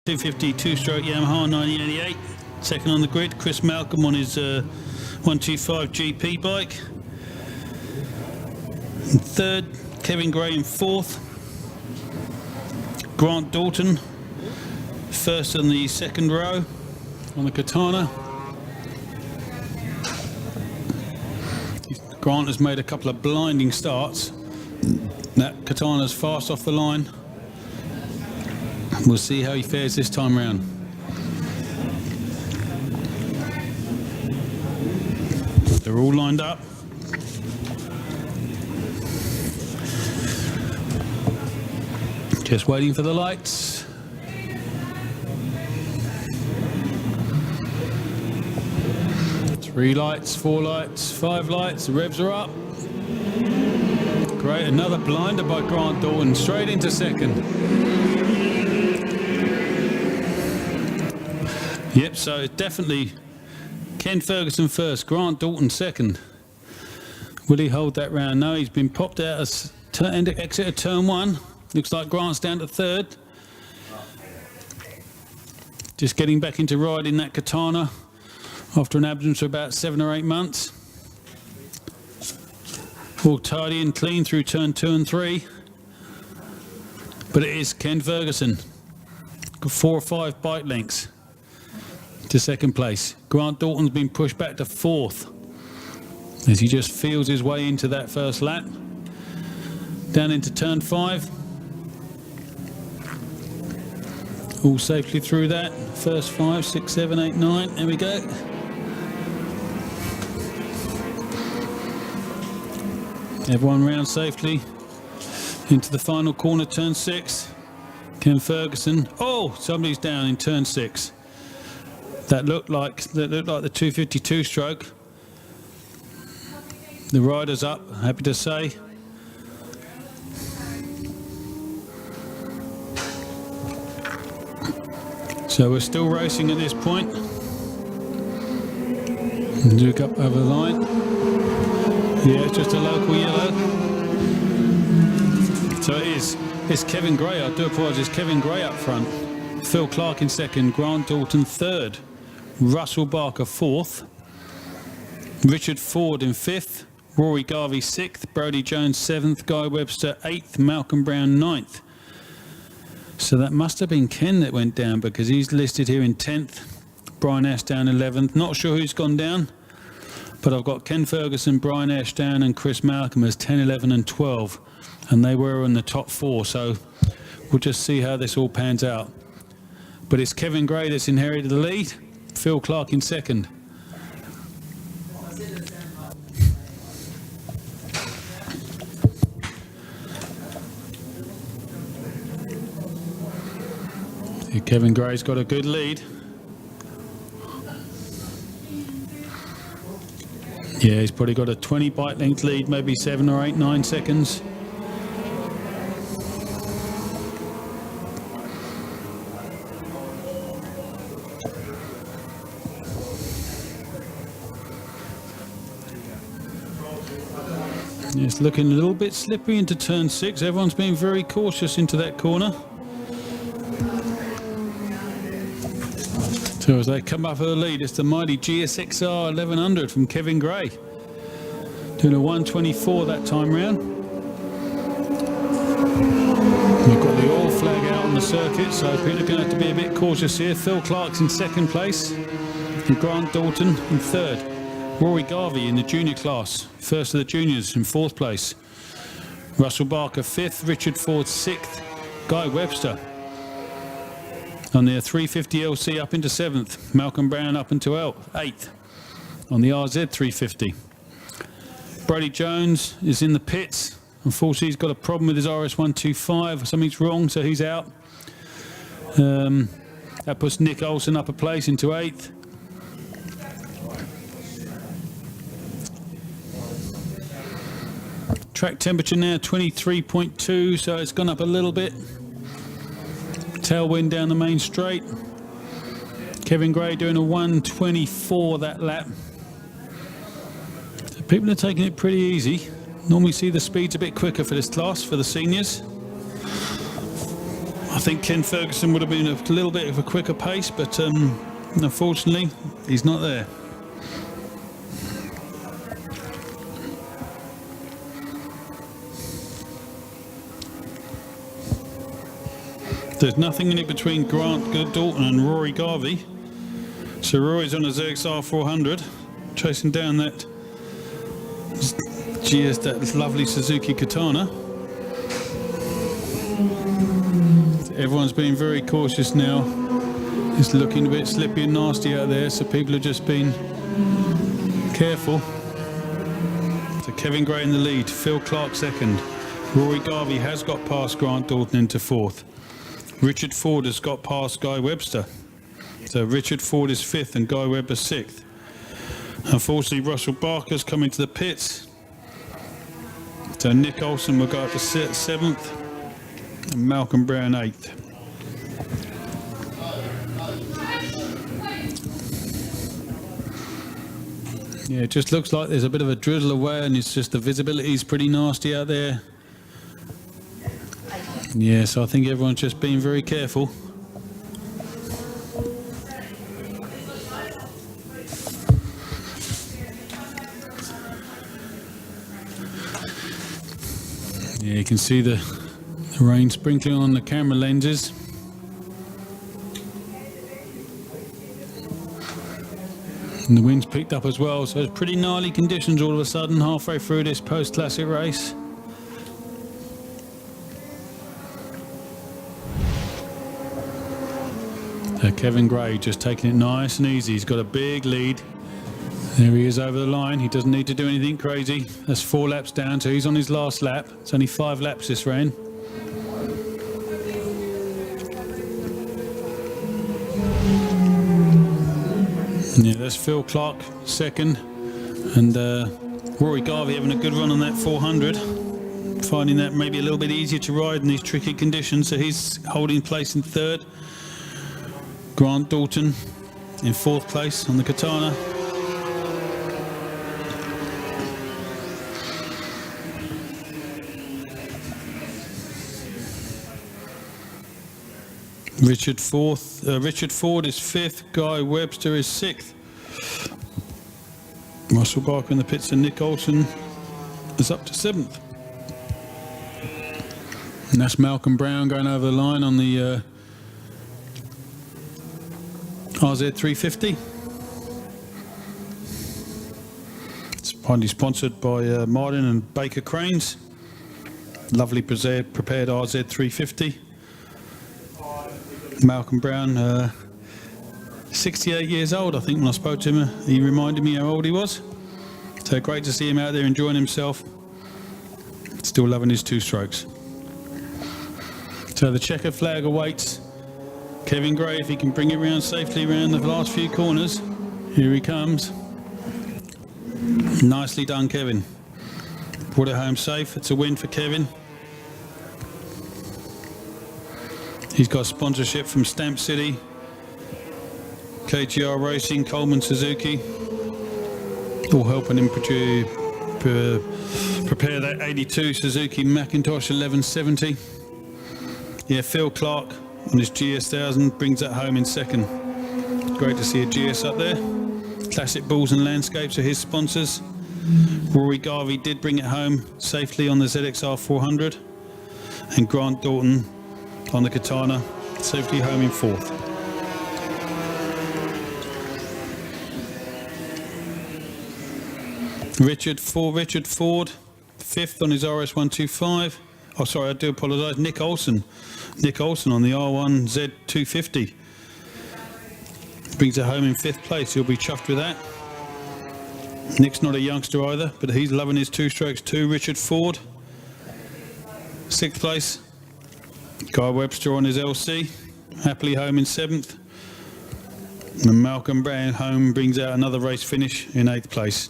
250 two-stroke Yamaha 1988. Second on the grid, Chris Malcolm on his 125 GP bike. And third, Kevin Gray in fourth. Grant Dalton first on the second row on the Katana. Grant has made a couple of blinding starts. That Katana's fast off the line. We'll see how he fares this time round. They're all lined up. Just waiting for the lights. Three lights, four lights, five lights. The revs are up. Great, another blinder by Grant Dalton, straight into second. Yep, so definitely Ken Ferguson first, Grant Dalton second. Will he hold that round? No, he's been popped out as exit of turn one. Looks like Grant's down to third. Just getting back into riding that Katana after an absence for about 7 or 8 months. All tidy and clean through turn 2 and 3. But it is Ken Ferguson. Got 4 or 5 bike lengths to second place. Grant Dalton's been pushed back to fourth as he just feels his way into that first lap. Down into turn 5. All safely through that. First 5, 6, 7, 8, 9. There we go. Everyone round safely into the final corner, turn 6. Ken Ferguson. Oh, somebody's down in turn 6. That looked like the 252 stroke. The rider's up, happy to say. So we're still racing at this point. Look up over the line. Yeah, it's just a local yellow. So it's Kevin Gray. I do apologise. It's Kevin Gray up front. Phil Clark in second. Grant Dalton third. Russell Barker fourth. Richard Ford in fifth. Rory Garvey sixth. Brodie Jones seventh. Guy Webster eighth. Malcolm Brown ninth. So that must have been Ken that went down because he's listed here in 10th. Brian Ashdown 11th. Not sure who's gone down, but I've got Ken Ferguson, Brian Ashdown and Chris Malcolm as 10, 11 and 12. And they were in the top 4, so we'll just see how this all pans out. But it's Kevin Gray that's inherited the lead. Phil Clark in second. Kevin Gray's got a good lead. Yeah, he's probably got a 20 bike length lead, maybe 7 or 8, 9 seconds. It's looking a little bit slippery into turn 6. Everyone's being very cautious into that corner. So as they come up for the lead, it's the mighty GSXR 1100 from Kevin Gray. Doing a 124 that time round. We've got the oil flag out on the circuit, so people are going to have to be a bit cautious here. Phil Clark's in second place, and Grant Dalton in third. Rory Garvey in the junior class, first of the juniors, in fourth place. Russell Barker fifth, Richard Ford sixth, Guy Webster on the 350 LC up into 7th. Malcolm Brown up into 8th on the RZ 350. Brodie Jones is in the pits. Unfortunately, he's got a problem with his RS125. Something's wrong, so he's out. That puts Nick Olsen up a place into 8th. Track temperature now 23.2, so it's gone up a little bit. Tailwind down the main straight. Kevin Gray doing a 124 that lap. So people are taking it pretty easy. Normally see the speeds a bit quicker for this class, for the seniors. I think Ken Ferguson would have been a little bit of a quicker pace, but unfortunately, he's not there. There's nothing in it between Grant Dalton and Rory Garvey. So Rory's on a ZXR 400, chasing down that that lovely Suzuki Katana. Everyone's being very cautious now. It's looking a bit slippy and nasty out there, so people have just been careful. So Kevin Gray in the lead, Phil Clark second. Rory Garvey has got past Grant Dalton into fourth. Richard Ford has got past Guy Webster. So Richard Ford is fifth and Guy Webber sixth. Unfortunately, Russell Barker's coming to the pits. So Nick Olsen will go up to seventh and Malcolm Brown eighth. Yeah, it just looks like there's a bit of a drizzle away, and it's just the visibility is pretty nasty out there. Yeah, so I think everyone's just being very careful. Yeah, you can see the rain sprinkling on the camera lenses. And the wind's picked up as well, so it's pretty gnarly conditions all of a sudden halfway through this post-classic race. So Kevin Gray just taking it nice and easy. He's got a big lead. There he is over the line. He doesn't need to do anything crazy. That's 4 laps down, so he's on his last lap. It's only 5 laps this round. Yeah, that's Phil Clark second, and Rory Garvey having a good run on that 400, finding that maybe a little bit easier to ride in these tricky conditions, so he's holding place in third. Grant Dalton in fourth place on the Katana. Richard Ford is fifth, Guy Webster is sixth. Russell Barker in the pits and Nick Olsen is up to seventh. And that's Malcolm Brown going over the line on the RZ350. It's partly sponsored by Martin and Baker Cranes. Lovely prepared RZ350. Malcolm Brown, 68 years old, I think. When I spoke to him, he reminded me how old he was. So great to see him out there enjoying himself. Still loving his 2 strokes. So the checkered flag awaits Kevin Gray, if he can bring it round safely around the last few corners. Here he comes. Nicely done, Kevin. Brought it home safe. It's a win for Kevin. He's got sponsorship from Stamp City, KGR Racing, Coleman Suzuki, all helping him prepare that 82 Suzuki Macintosh 1170. Yeah, Phil Clark on his GS1000 brings that home in second. Great to see a GS up there. Classic Bulls and Landscapes are his sponsors. Rory Garvey did bring it home safely on the ZXR 400, and Grant Dalton on the Katana, safely home in fourth. Richard Ford, fifth on his RS125. Oh, sorry, I do apologise. Nick Olsen on the R1 Z250 brings it home in fifth place. He'll be chuffed with that. Nick's not a youngster either, but he's loving his 2 strokes too. Richard Ford, sixth place. Guy Webster on his LC, happily home in 7th. And Malcolm Brown home brings out another race finish in 8th place.